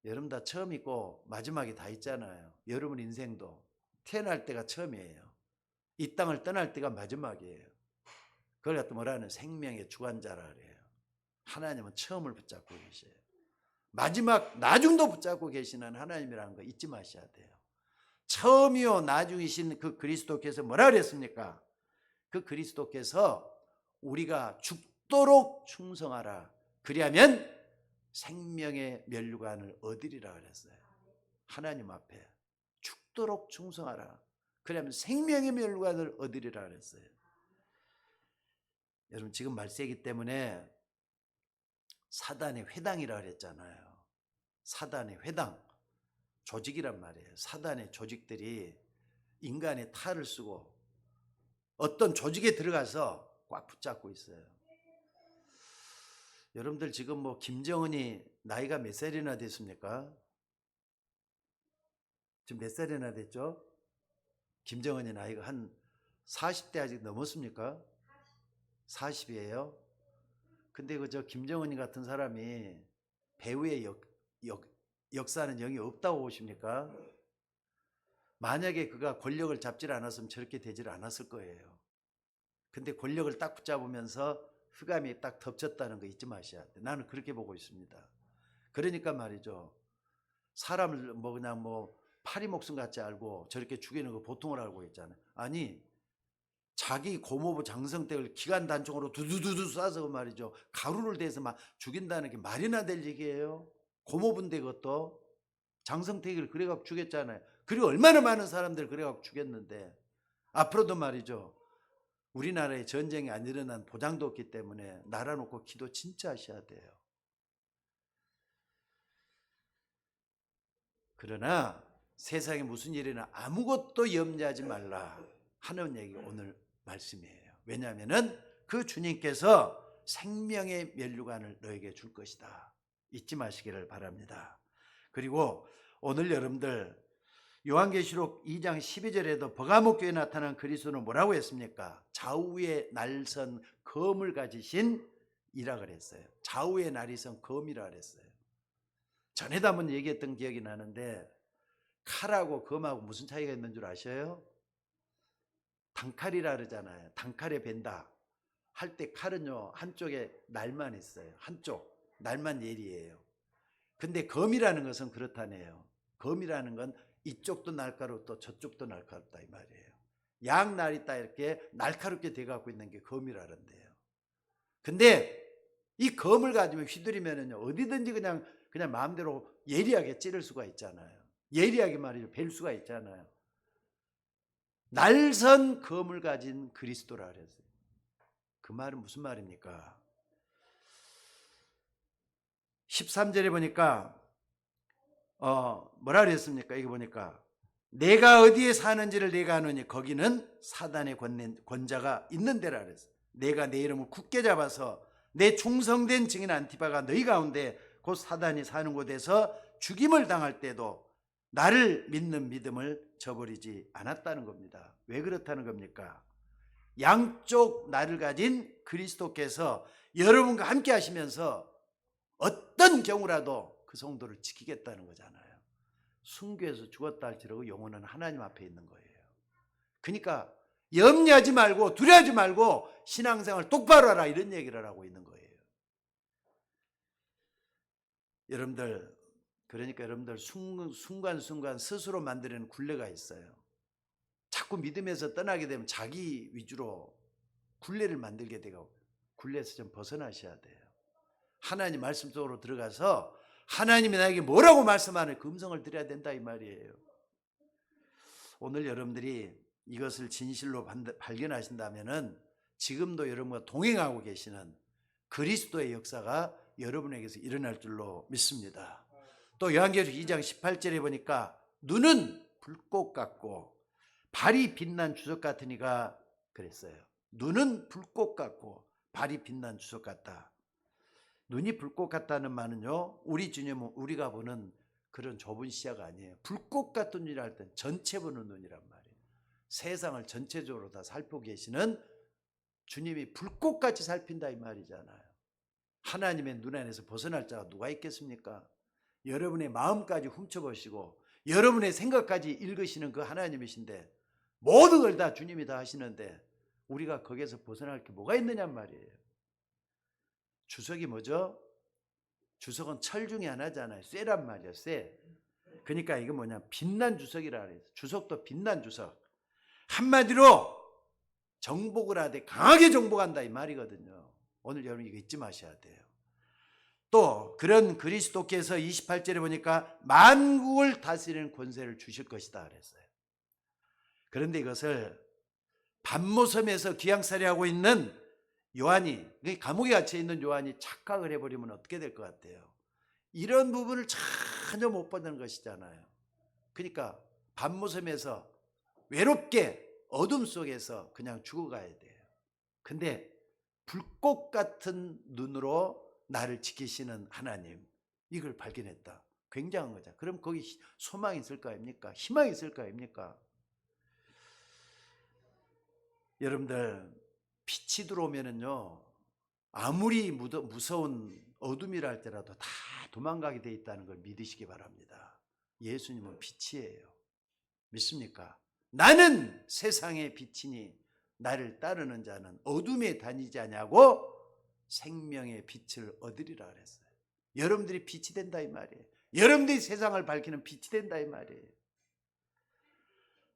여러분 다 처음 있고 마지막이 다 있잖아요. 여러분 인생도 태어날 때가 처음이에요. 이 땅을 떠날 때가 마지막이에요. 그걸 갖다 뭐라는 생명의 주관자라 그래요. 하나님은 처음을 붙잡고 계셔요. 마지막 나중도 붙잡고 계시는 하나님이라는 거 잊지 마셔야 돼요. 처음이요 나중이신 그 그리스도께서 뭐라 그랬습니까? 그 그리스도께서 우리가 죽도록 충성하라, 그리하면 생명의 면류관을 얻으리라 그랬어요. 하나님 앞에 죽도록 충성하라, 그러면 생명의 면류관을 얻으리라 그랬어요. 여러분 지금 말세기 때문에 사단의 회당이라 그랬잖아요. 사단의 회당, 조직이란 말이에요. 사단의 조직들이 인간의 탈을 쓰고 어떤 조직에 들어가서 꽉 붙잡고 있어요. 여러분들 지금 뭐 김정은이 나이가 몇 살이나 됐습니까? 지금 몇 살이나 됐죠? 김정은이 나이가 한 40대 아직 넘었습니까? 40이에요. 근데 그 저 김정은이 같은 사람이 배우의 역사는 영이 없다고 보십니까? 만약에 그가 권력을 잡질 않았으면 저렇게 되질 않았을 거예요. 근데 권력을 딱 붙잡으면서 흑암이 딱 덮쳤다는 거 잊지 마셔야 돼. 나는 그렇게 보고 있습니다. 그러니까 말이죠, 사람을 뭐 그냥 뭐 파리 목숨 같이 알고 저렇게 죽이는 거 보통을 알고 있잖아요. 아니 자기 고모부 장성택을 기관 단총으로 두두두두 쏴서 말이죠, 가루를 대서 막 죽인다는 게 말이나 될 얘기예요. 고모부인데 그것도 장성택을 그래갖고 죽였잖아요. 그리고 얼마나 많은 사람들 그래갖고 죽였는데, 앞으로도 말이죠, 우리나라에 전쟁이 안 일어난 보장도 없기 때문에 나라 놓고 기도 진짜 하셔야 돼요. 그러나 세상에 무슨 일이나 아무것도 염려하지 말라 하는 얘기 오늘 말씀이에요. 왜냐하면 그 주님께서 생명의 면류관을 너에게 줄 것이다. 잊지 마시기를 바랍니다. 그리고 오늘 여러분들 요한계시록 2장 12절에도 버가모 교회에 나타난 그리스도는 뭐라고 했습니까? 좌우에 날선 검을 가지신 이라 그랬어요. 좌우에 날선 검이라 그랬어요. 전에도 한번 얘기했던 기억이 나는데 칼하고 검하고 무슨 차이가 있는 줄 아셔요? 단칼이라 그러잖아요. 단칼에 벤다 할 때 칼은요 한쪽에 날만 있어요. 한쪽 날만 예리해요. 근데 검이라는 것은 그렇다네요. 검이라는 건 이쪽도 날카롭고 저쪽도 날카롭다 이 말이에요. 양날이 딱 이렇게 날카롭게 돼갖고 있는 게 검이라는데요. 근데 이 검을 가지고 휘두르면은요 어디든지 그냥 마음대로 예리하게 찌를 수가 있잖아요. 예리하게 말이죠 벨 수가 있잖아요. 날선 검을 가진 그리스도라 그랬어요. 그 말은 무슨 말입니까? 13절에 보니까 뭐라 그랬습니까? 이거 보니까 내가 어디에 사는지를 내가 아노니 거기는 사단의 권자가 있는 데라 그랬어요. 내가 내 이름을 굳게 잡아서 내 충성된 증인 안티바가 너희 가운데 곧 사단이 사는 곳에서 죽임을 당할 때도 나를 믿는 믿음을 저버리지 않았다는 겁니다. 왜 그렇다는 겁니까? 양쪽 나를 가진 그리스도께서 여러분과 함께 하시면서 어떤 경우라도 그 성도를 지키겠다는 거잖아요. 순교해서 죽었다 할지라도 영혼은 하나님 앞에 있는 거예요. 그러니까 염려하지 말고 두려워하지 말고 신앙생활 똑바로 하라 이런 얘기를 하고 있는 거예요. 여러분들 그러니까 여러분들 순간순간 스스로 만드는 굴레가 있어요. 자꾸 믿음에서 떠나게 되면 자기 위주로 굴레를 만들게 되고 굴레에서 좀 벗어나셔야 돼요. 하나님 말씀 속으로 들어가서 하나님이 나에게 뭐라고 말씀하는 그 음성을 들어야 된다 이 말이에요. 오늘 여러분들이 이것을 진실로 발견하신다면은 지금도 여러분과 동행하고 계시는 그리스도의 역사가 여러분에게서 일어날 줄로 믿습니다. 또 요한계시록 2장 18절에 보니까 눈은 불꽃 같고 발이 빛난 주석 같으니가 그랬어요. 눈은 불꽃 같고 발이 빛난 주석 같다. 눈이 불꽃 같다는 말은요 우리 주님은 우리가 보는 그런 좁은 시야가 아니에요. 불꽃 같은 눈이라 할 땐 전체 보는 눈이란 말이에요. 세상을 전체적으로 다 살피고 계시는 주님이 불꽃같이 살핀다 이 말이잖아요. 하나님의 눈 안에서 벗어날 자가 누가 있겠습니까? 여러분의 마음까지 훔쳐보시고 여러분의 생각까지 읽으시는 그 하나님이신데 모든 걸 다 주님이 다 하시는데 우리가 거기에서 벗어날 게 뭐가 있느냐 말이에요. 주석이 뭐죠? 주석은 철 중에 하나잖아요. 쇠란 말이에요. 쇠. 그러니까 이게 뭐냐 빛난 주석이라 그래요. 주석도 빛난 주석. 한마디로 정복을 하되 강하게 정복한다 이 말이거든요. 오늘 여러분 이거 잊지 마셔야 돼요. 또 그런 그리스도께서 28절에 보니까 만국을 다스리는 권세를 주실 것이다 그랬어요. 그런데 이것을 반모섬에서 기양살이하고 있는 요한이 감옥에 갇혀 있는 요한이 착각을 해버리면 어떻게 될 것 같아요? 이런 부분을 전혀 못 받는 것이잖아요. 그러니까 반모섬에서 외롭게 어둠 속에서 그냥 죽어가야 돼요. 근데 불꽃 같은 눈으로 나를 지키시는 하나님 이걸 발견했다. 굉장한 거죠. 그럼 거기 소망이 있을 거 아닙니까? 희망이 있을 거 아닙니까? 여러분들 빛이 들어오면은요 아무리 무서운 어둠이라 할때라도 다 도망가게 돼 있다는 걸 믿으시기 바랍니다. 예수님은 빛이에요. 믿습니까? 나는 세상의 빛이니 나를 따르는 자는 어둠에 다니지 아니하고 생명의 빛을 얻으리라 그랬어요. 여러분들이 빛이 된다 이 말이에요. 여러분들이 세상을 밝히는 빛이 된다 이 말이에요.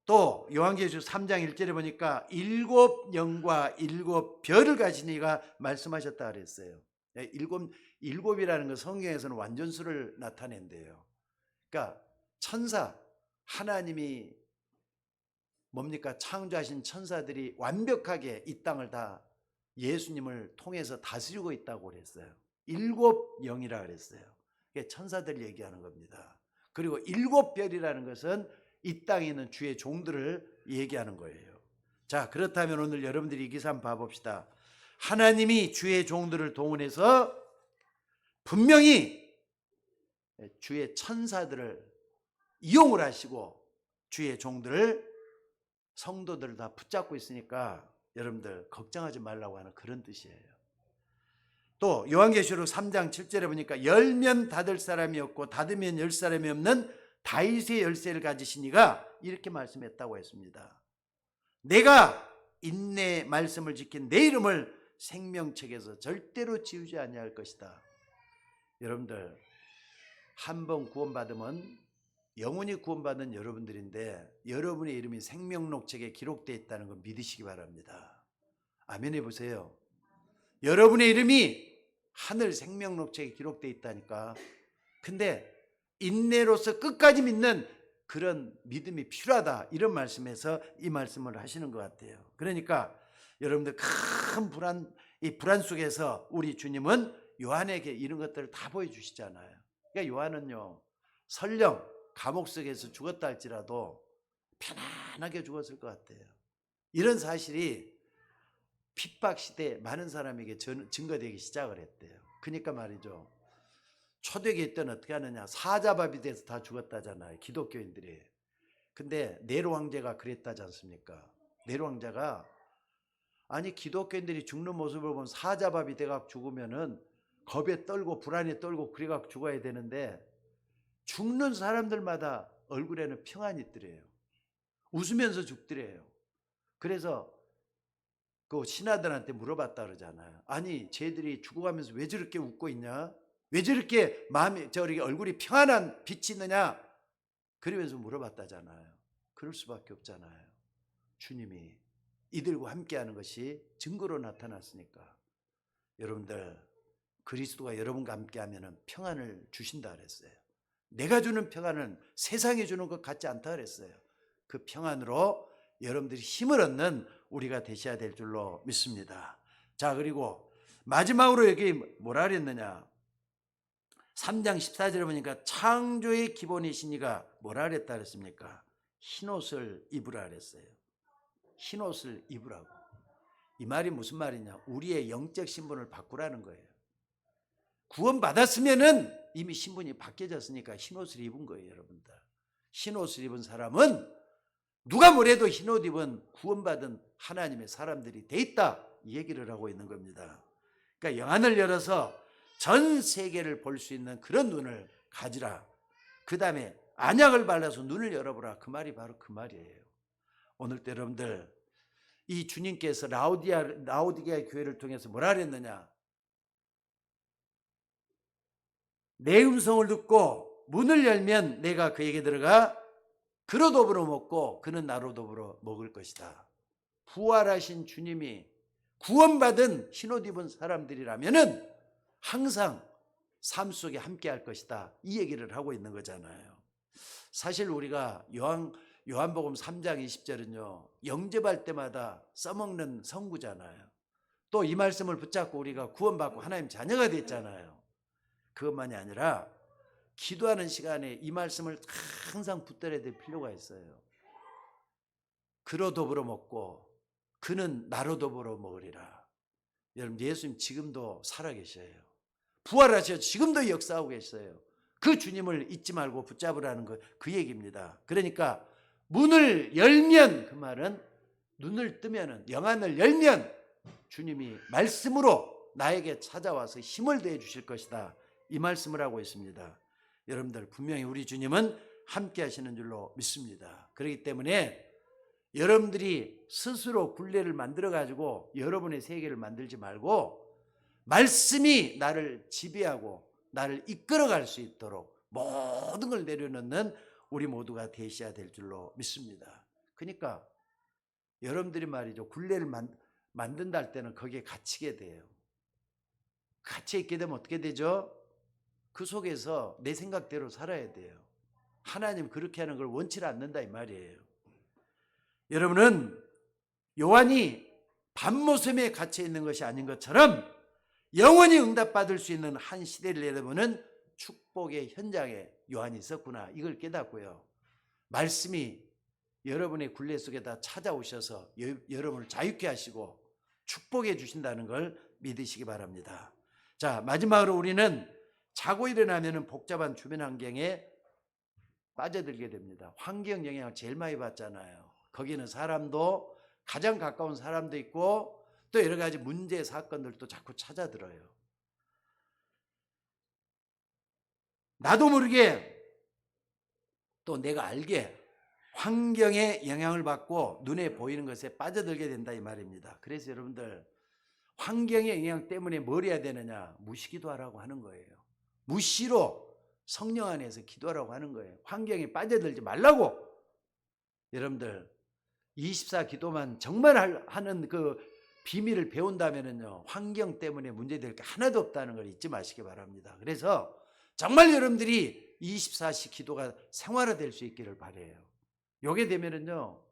또 요한계시록 3장 1절에 보니까 7영과 7별을 가진 이가 말씀하셨다 그랬어요. 일곱이라는 건 성경에서는 완전수를 나타낸대요. 그러니까 천사 하나님이 뭡니까? 창조하신 천사들이 완벽하게 이 땅을 다 예수님을 통해서 다스리고 있다고 그랬어요. 7영이라 그랬어요. 그게 천사들 얘기하는 겁니다. 그리고 7별이라는 것은 이 땅에 있는 주의 종들을 얘기하는 거예요. 자, 그렇다면 오늘 여러분들이 이 기사 한번 봐봅시다. 하나님이 주의 종들을 동원해서 분명히 주의 천사들을 이용을 하시고 주의 종들을, 성도들을 다 붙잡고 있으니까 여러분들 걱정하지 말라고 하는 그런 뜻이에요. 또 요한계시록 3장 7절에 보니까 열면 닫을 사람이 없고 닫으면 열 사람이 없는 다윗의 열쇠를 가지신 이가 이렇게 말씀했다고 했습니다. 내가 인내 말씀을 지킨 내 이름을 생명책에서 절대로 지우지 아니할 것이다. 여러분들 한 번 구원받으면 영원히 구원받은 여러분들인데 여러분의 이름이 생명록책에 기록되어 있다는 걸 믿으시기 바랍니다. 아멘 해보세요. 여러분의 이름이 하늘 생명록책에 기록되어 있다니까. 근데 인내로서 끝까지 믿는 그런 믿음이 필요하다, 이런 말씀에서 이 말씀을 하시는 것 같아요. 그러니까 여러분들 큰 불안 속에서 우리 주님은 요한에게 이런 것들을 다 보여주시잖아요. 그러니까 요한은요, 설령 감옥 속에서 죽었다 할지라도 편안하게 죽었을 것 같아요. 이런 사실이 핍박 시대에 많은 사람에게 증거되기 시작을 했대요. 그러니까 말이죠, 초대교회 때는 어떻게 하느냐, 사자밥이 돼서 다 죽었다잖아요, 기독교인들이. 근데 네로 황제가 그랬다지 않습니까? 네로 황제가, 아니 기독교인들이 죽는 모습을 보면 사자밥이 돼갖고 죽으면은 겁에 떨고 불안에 떨고 그래갖고 죽어야 되는데 죽는 사람들마다 얼굴에는 평안이 있더래요. 웃으면서 죽더래요. 그래서 그 신하들한테 물어봤다 그러잖아요. 아니 쟤들이 죽어가면서 왜 저렇게 웃고 있냐? 왜 저렇게 얼굴이 평안한 빛이 있느냐? 그러면서 물어봤다잖아요. 그럴 수밖에 없잖아요. 주님이 이들과 함께하는 것이 증거로 나타났으니까. 여러분들 그리스도가 여러분과 함께하면 평안을 주신다 그랬어요. 내가 주는 평안은 세상이 주는 것 같지 않다 그랬어요. 그 평안으로 여러분들이 힘을 얻는 우리가 되셔야 될 줄로 믿습니다. 자, 그리고 마지막으로 여기 뭐라 그랬느냐, 3장 14절에 보니까 창조의 기본이신 이가 뭐라 그랬다 그랬습니까? 흰옷을 입으라 그랬어요. 흰옷을 입으라고. 이 말이 무슨 말이냐, 우리의 영적 신분을 바꾸라는 거예요. 구원받았으면은 이미 신분이 바뀌어졌으니까 흰옷을 입은 거예요. 여러분들, 흰옷을 입은 사람은 누가 뭐래도 흰옷 입은 구원받은 하나님의 사람들이 돼 있다, 이 얘기를 하고 있는 겁니다. 그러니까 영안을 열어서 전 세계를 볼 수 있는 그런 눈을 가지라. 그 다음에 안약을 발라서 눈을 열어보라. 그 말이 바로 그 말이에요. 오늘 때 여러분들, 이 주님께서 라오디게아 교회를 통해서 뭐라 그랬느냐, 내 음성을 듣고 문을 열면 내가 그에게 들어가 그로 더불어 먹고 그는 나로 더불어 먹을 것이다. 부활하신 주님이 구원받은 흰옷 입은 사람들이라면은 항상 삶 속에 함께 할 것이다, 이 얘기를 하고 있는 거잖아요. 사실 우리가 요한복음 3장 20절은요 영접할 때마다 써먹는 성구잖아요. 또 이 말씀을 붙잡고 우리가 구원받고 하나님 자녀가 됐잖아요. 그것만이 아니라 기도하는 시간에 이 말씀을 항상 붙들어야 될 필요가 있어요. 그로 더불어 먹고 그는 나로 더불어 먹으리라. 여러분, 예수님 지금도 살아계셔요. 부활하셔 지금도 역사하고 계셔요. 그 주님을 잊지 말고 붙잡으라는 거, 그 얘기입니다. 그러니까 문을 열면, 그 말은 눈을 뜨면은, 영안을 열면 주님이 말씀으로 나에게 찾아와서 힘을 더해 주실 것이다, 이 말씀을 하고 있습니다. 여러분들 분명히 우리 주님은 함께 하시는 줄로 믿습니다. 그렇기 때문에 여러분들이 스스로 굴레를 만들어 가지고 여러분의 세계를 만들지 말고 말씀이 나를 지배하고 나를 이끌어갈 수 있도록 모든 걸 내려놓는 우리 모두가 되셔야 될 줄로 믿습니다. 그러니까 여러분들이 말이죠, 굴레를 만든다 할 때는 거기에 갇히게 돼요. 갇혀 있게 되면 어떻게 되죠? 그 속에서 내 생각대로 살아야 돼요. 하나님 그렇게 하는 걸 원치 않는다, 이 말이에요. 여러분은 요한이 밤모섬에 갇혀 있는 것이 아닌 것처럼 영원히 응답받을 수 있는 한 시대를 내다보는 축복의 현장에 요한이 있었구나, 이걸 깨닫고요. 말씀이 여러분의 굴레 속에다 찾아오셔서 여러분을 자유케 하시고 축복해 주신다는 걸 믿으시기 바랍니다. 자, 마지막으로 우리는 자고 일어나면 복잡한 주변 환경에 빠져들게 됩니다. 환경 영향을 제일 많이 받잖아요. 거기는 사람도, 가장 가까운 사람도 있고 또 여러 가지 문제 사건들도 자꾸 찾아들어요. 나도 모르게 또 내가 알게 환경에 영향을 받고 눈에 보이는 것에 빠져들게 된다, 이 말입니다. 그래서 여러분들, 환경의 영향 때문에 뭘 해야 되느냐? 무시기도하라고 하는 거예요. 무시로 성령 안에서 기도하라고 하는 거예요. 환경에 빠져들지 말라고. 여러분들 24 기도만 정말 하는 그 비밀을 배운다면요, 환경 때문에 문제될 게 하나도 없다는 걸 잊지 마시기 바랍니다. 그래서 정말 여러분들이 24시 기도가 생활화될 수 있기를 바라요. 요게 되면은요,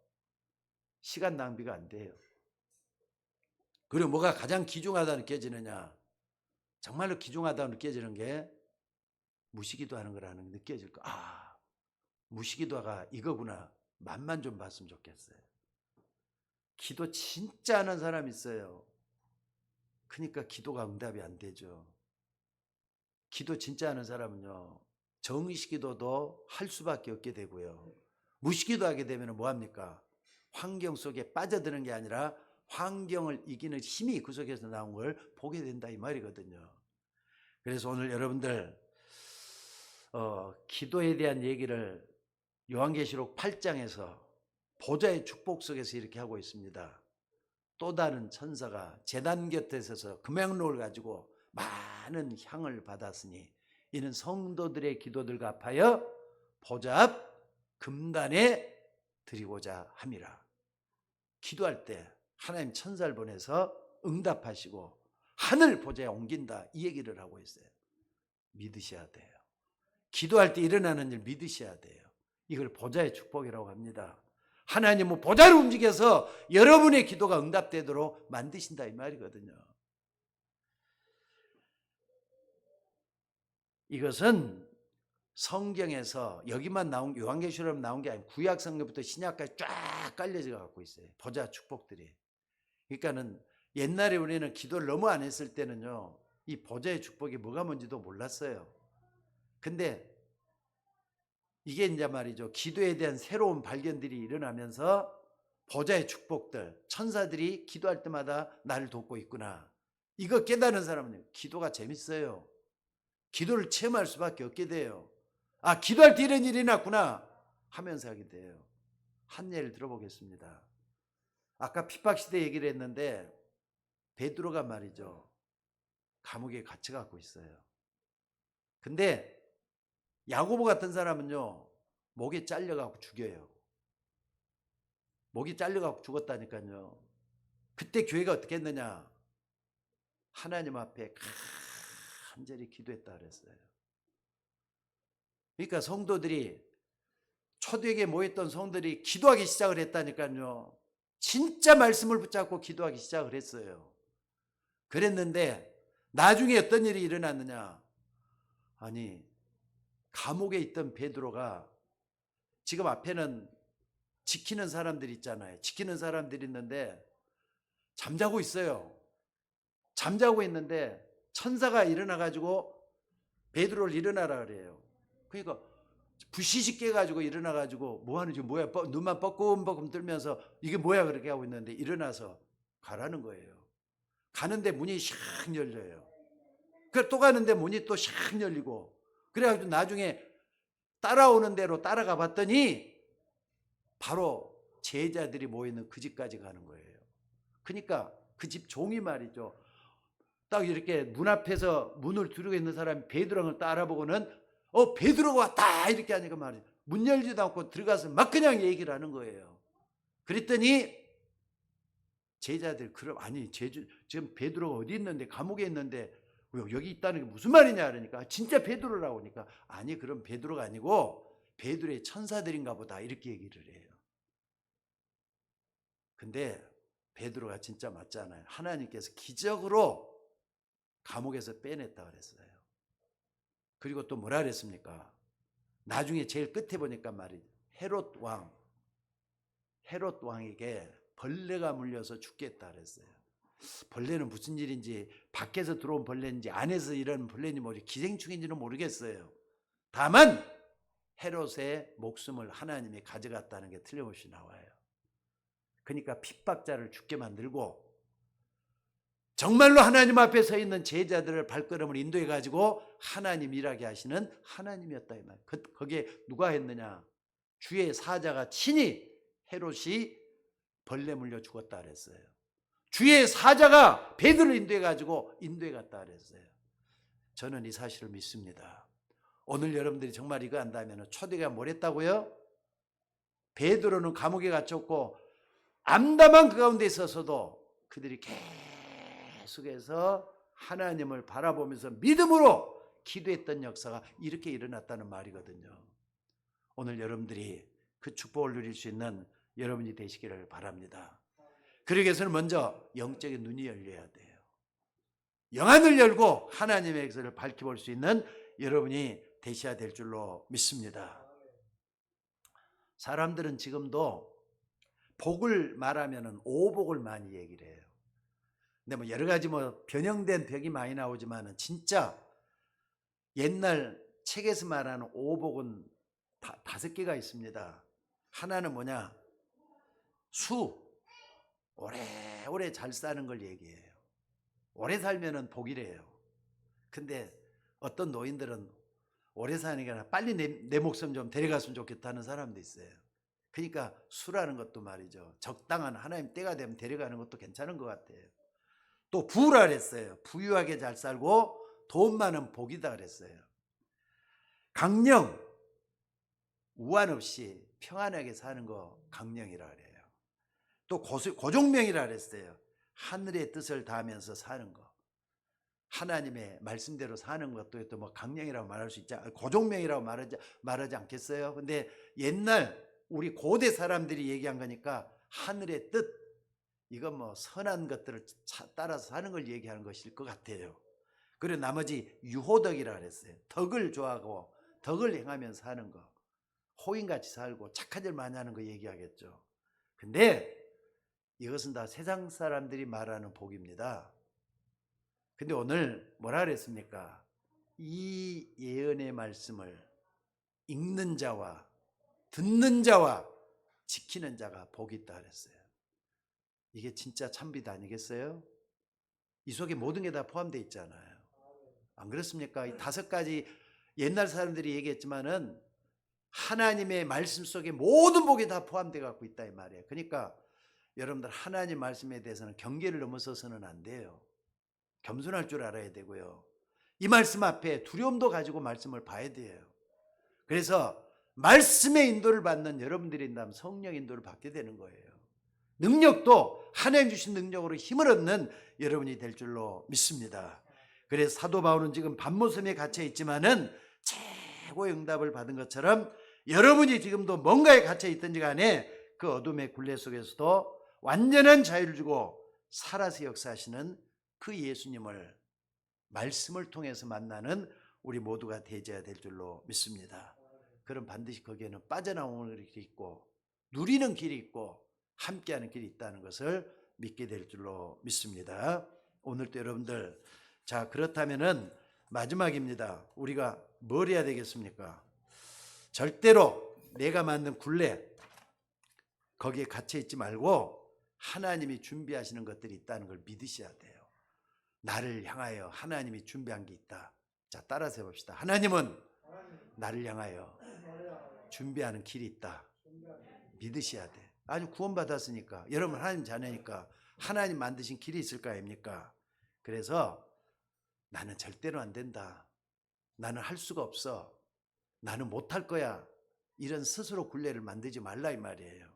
시간 낭비가 안 돼요. 그리고 뭐가 가장 귀중하다 느껴지느냐? 정말로 귀중하다고 느껴지는 게 무시기도 하는 거라는 게 느껴질 거. 아, 무시기도가 이거구나. 맛만 좀 봤으면 좋겠어요. 기도 진짜 하는 사람 있어요. 그러니까 기도가 응답이 안 되죠. 기도 진짜 하는 사람은요, 정의식기도도 할 수밖에 없게 되고요. 무시기도 하게 되면 뭐합니까? 환경 속에 빠져드는 게 아니라 환경을 이기는 힘이 그 속에서 나온 걸 보게 된다, 이 말이거든요. 그래서 오늘 여러분들 기도에 대한 얘기를 요한계시록 8장에서 보좌의 축복 속에서 이렇게 하고 있습니다. 또 다른 천사가 제단 곁에 서서 금향로를 가지고 많은 향을 받았으니 이는 성도들의 기도들과 합하여 보좌 앞 금단에 드리고자 함이라. 기도할 때 하나님 천사를 보내서 응답하시고 하늘 보좌에 옮긴다, 이 얘기를 하고 있어요. 믿으셔야 돼요. 기도할 때 일어나는 일 믿으셔야 돼요. 이걸 보좌의 축복이라고 합니다. 하나님은 보좌를 움직여서 여러분의 기도가 응답되도록 만드신다, 이 말이거든요. 이것은 성경에서 여기만 나온, 요한계시록에 나온 게 아니고 구약 성경부터 신약까지 쫙 깔려져 갖고 있어요. 보좌 축복들이. 그러니까는 옛날에 우리는 기도를 너무 안 했을 때는요, 이 보좌의 축복이 뭐가 뭔지도 몰랐어요. 근데 이게 이제 말이죠, 기도에 대한 새로운 발견들이 일어나면서 보좌의 축복들, 천사들이 기도할 때마다 나를 돕고 있구나, 이거 깨닫는 사람은 기도가 재밌어요. 기도를 체험할 수밖에 없게 돼요. 아, 기도할 때 이런 일이 났구나 하면서 하게 돼요. 한 예를 들어보겠습니다. 아까 핍박시대 얘기를 했는데 베드로가 말이죠, 감옥에 갇혀갖고 있어요. 근데 야고보 같은 사람은요, 목에 잘려갖고 죽여요. 목이 잘려갖고 죽었다니까요. 그때 교회가 어떻게 했느냐? 하나님 앞에 간절히 기도했다 그랬어요. 그러니까 성도들이, 초대교회에 모였던 성도들이 기도하기 시작을 했다니까요. 진짜 말씀을 붙잡고 기도하기 시작을 했어요. 그랬는데 나중에 어떤 일이 일어났느냐? 아니, 감옥에 있던 베드로가, 지금 앞에는 지키는 사람들이 있잖아요. 지키는 사람들이 있는데 잠자고 있어요. 잠자고 있는데 천사가 일어나가지고 베드로를 일어나라 그래요. 그러니까 부시시 깨가지고 일어나가지고 뭐 하는지, 뭐야, 눈만 뻐끔뻐끔 뜨면서 이게 뭐야 그렇게 하고 있는데 일어나서 가라는 거예요. 가는데 문이 샥 열려요. 그래 또 가는데 문이 또 샥 열리고, 그래가지고 나중에 따라오는 대로 따라가 봤더니 바로 제자들이 모이는 그 집까지 가는 거예요. 그러니까 그 집 종이 말이죠, 딱 이렇게 문 앞에서 문을 두르고 있는 사람이 베드로를 딱 알아보고는 베드로가 왔다 이렇게 하니까 말이죠, 문 열지도 않고 들어가서 막 그냥 얘기를 하는 거예요. 그랬더니 제자들, 그럼 아니 지금 베드로가 어디 있는데, 감옥에 있는데 여기 있다는 게 무슨 말이냐 그러니까 진짜 베드로라고 하니까, 아니 그럼 베드로가 아니고 베드로의 천사들인가 보다 이렇게 얘기를 해요. 근데 베드로가 진짜 맞잖아요. 하나님께서 기적으로 감옥에서 빼냈다 그랬어요. 그리고 또 뭐라 그랬습니까? 나중에 제일 끝에 보니까 말이죠. 헤롯 왕에게 벌레가 물려서 죽겠다 그랬어요. 벌레는 무슨 일인지, 밖에서 들어온 벌레인지 안에서 일하는 벌레인지 모르겠어요. 기생충인지는 모르겠어요. 다만 헤롯의 목숨을 하나님이 가져갔다는 게 틀림없이 나와요. 그러니까 핍박자를 죽게 만들고 정말로 하나님 앞에 서 있는 제자들을 발걸음을 인도해 가지고 하나님 일하게 하시는 하나님이었다 이 말. 거기에 누가 했느냐? 주의 사자가 친히 헤롯이 벌레 물려 죽었다 그랬어요. 주의 사자가 베드로를 인도해 가지고 인도해 갔다 그랬어요. 저는 이 사실을 믿습니다. 오늘 여러분들이 정말 이거 안다면 초대가 뭘 했다고요? 베드로는 감옥에 갇혔고 암담한 그 가운데 있어서도 그들이 계속해서 하나님을 바라보면서 믿음으로 기도했던 역사가 이렇게 일어났다는 말이거든요. 오늘 여러분들이 그 축복을 누릴 수 있는 여러분이 되시기를 바랍니다. 그러기 위해서는 먼저 영적인 눈이 열려야 돼요. 영안을 열고 하나님의 역사를 밝혀볼 수 있는 여러분이 되셔야 될 줄로 믿습니다. 사람들은 지금도 복을 말하면 오복을 많이 얘기를 해요. 근데 뭐 여러 가지 변형된 벽이 많이 나오지만은 진짜 옛날 책에서 말하는 오복은 5개가 있습니다. 하나는 뭐냐? 오래오래 잘 사는 걸 얘기해요. 오래 살면은 복이래요. 근데 어떤 노인들은 오래 사는 게 아니라 빨리 내 목숨 좀 데려갔으면 좋겠다는 사람도 있어요. 그러니까 수라는 것도 말이죠. 적당한 하나님 때가 되면 데려가는 것도 괜찮은 것 같아요. 또 부라 그랬어요. 부유하게 잘 살고 돈 많은 복이다 그랬어요. 강령, 우환 없이 평안하게 사는 거 강령이라 그래요. 또 고종명이라 그랬어요. 하늘의 뜻을 다하면서 사는 거. 하나님의 말씀대로 사는 것도 또 강령이라고 말할 수 있지, 고종명이라고 말하지 않겠어요? 근데 옛날 우리 고대 사람들이 얘기한 거니까 하늘의 뜻, 이건 선한 것들을 따라서 사는 걸 얘기하는 것일 것 같아요. 그리고 나머지 유호덕이라 그랬어요. 덕을 좋아하고 덕을 행하면서 사는 거. 호인같이 살고 착한 일 많이 하는 거 얘기하겠죠. 근데 이것은 다 세상 사람들이 말하는 복입니다. 근데 오늘 뭐라 그랬습니까? 이 예언의 말씀을 읽는 자와 듣는 자와 지키는 자가 복이 있다 그랬어요. 이게 진짜 참비도 아니겠어요? 이 속에 모든 게 다 포함되어 있잖아요. 안 그렇습니까? 이 5가지 옛날 사람들이 얘기했지만은 하나님의 말씀 속에 모든 복이 다 포함되어 갖고 있다 이 말이에요. 그러니까 여러분들 하나님 말씀에 대해서는 경계를 넘어서서는 안 돼요. 겸손할 줄 알아야 되고요. 이 말씀 앞에 두려움도 가지고 말씀을 봐야 돼요. 그래서 말씀의 인도를 받는 여러분들이 있다면 성령 인도를 받게 되는 거예요. 능력도 하나님 주신 능력으로 힘을 얻는 여러분이 될 줄로 믿습니다. 그래서 사도 바울은 지금 밤모섬에 갇혀 있지만은 최고의 응답을 받은 것처럼 여러분이 지금도 뭔가에 갇혀 있든지 간에 그 어둠의 굴레 속에서도 완전한 자유를 주고 살아서 역사하시는 그 예수님을 말씀을 통해서 만나는 우리 모두가 되어야 될 줄로 믿습니다. 그럼 반드시 거기에는 빠져나오는 길이 있고 누리는 길이 있고 함께하는 길이 있다는 것을 믿게 될 줄로 믿습니다. 오늘도 여러분들, 자, 그렇다면은 마지막입니다. 우리가 뭘 해야 되겠습니까? 절대로 내가 만든 굴레 거기에 갇혀 있지 말고 하나님이 준비하시는 것들이 있다는 걸 믿으셔야 돼요. 나를 향하여 하나님이 준비한 게 있다. 자, 따라서 해봅시다. 하나님은 나를 향하여 준비하는 길이 있다. 믿으셔야 돼. 아주 구원받았으니까, 여러분 하나님 자녀니까 하나님 만드신 길이 있을 거 아닙니까? 그래서 나는 절대로 안 된다, 나는 할 수가 없어, 나는 못할 거야, 이런 스스로 굴레를 만들지 말라 이 말이에요.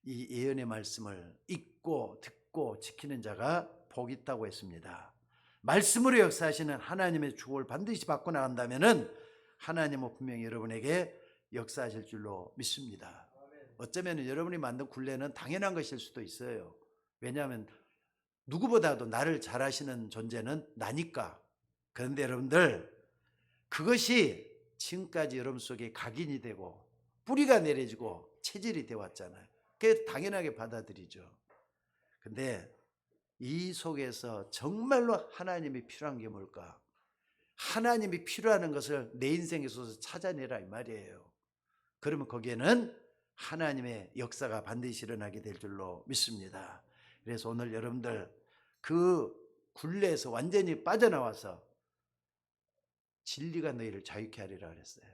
이 예언의 말씀을 읽고 듣고 지키는 자가 복이 있다고 했습니다. 말씀으로 역사하시는 하나님의 축복을 반드시 받고 나간다면 하나님은 분명히 여러분에게 역사하실 줄로 믿습니다. 어쩌면 여러분이 만든 굴레는 당연한 것일 수도 있어요. 왜냐하면 누구보다도 나를 잘 아시는 존재는 나니까. 그런데 여러분들, 그것이 지금까지 여러분 속에 각인이 되고 뿌리가 내려지고 체질이 되어 왔잖아요. 그게 당연하게 받아들이죠. 근데 이 속에서 정말로 하나님이 필요한 게 뭘까? 하나님이 필요한 것을 내 인생에 있어서 찾아내라 이 말이에요. 그러면 거기에는 하나님의 역사가 반드시 일어나게 될 줄로 믿습니다. 그래서 오늘 여러분들 그 굴레에서 완전히 빠져나와서 진리가 너희를 자유케 하리라 그랬어요.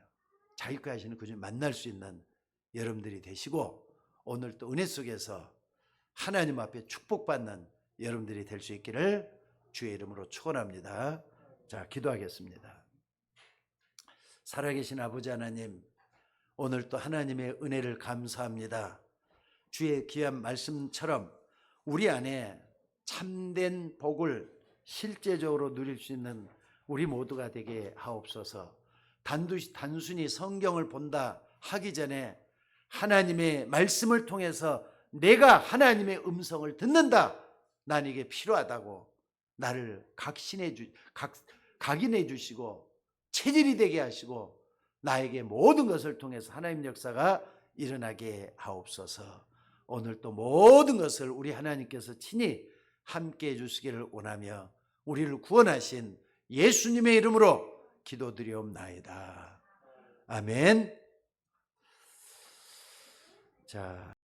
자유케 하시는 그 중 만날 수 있는 여러분들이 되시고 오늘 또 은혜 속에서 하나님 앞에 축복받는 여러분들이 될 수 있기를 주의 이름으로 축원합니다. 자, 기도하겠습니다. 살아계신 아버지 하나님, 오늘 또 하나님의 은혜를 감사합니다. 주의 귀한 말씀처럼 우리 안에 참된 복을 실제적으로 누릴 수 있는 우리 모두가 되게 하옵소서. 단순히 성경을 본다 하기 전에 하나님의 말씀을 통해서 내가 하나님의 음성을 듣는다. 난 이게 필요하다고 나를 각인해 주시고 체질이 되게 하시고 나에게 모든 것을 통해서 하나님 역사가 일어나게 하옵소서. 오늘 또 모든 것을 우리 하나님께서 친히 함께 해 주시기를 원하며 우리를 구원하신 예수님의 이름으로 기도드리옵나이다. 아멘. 자.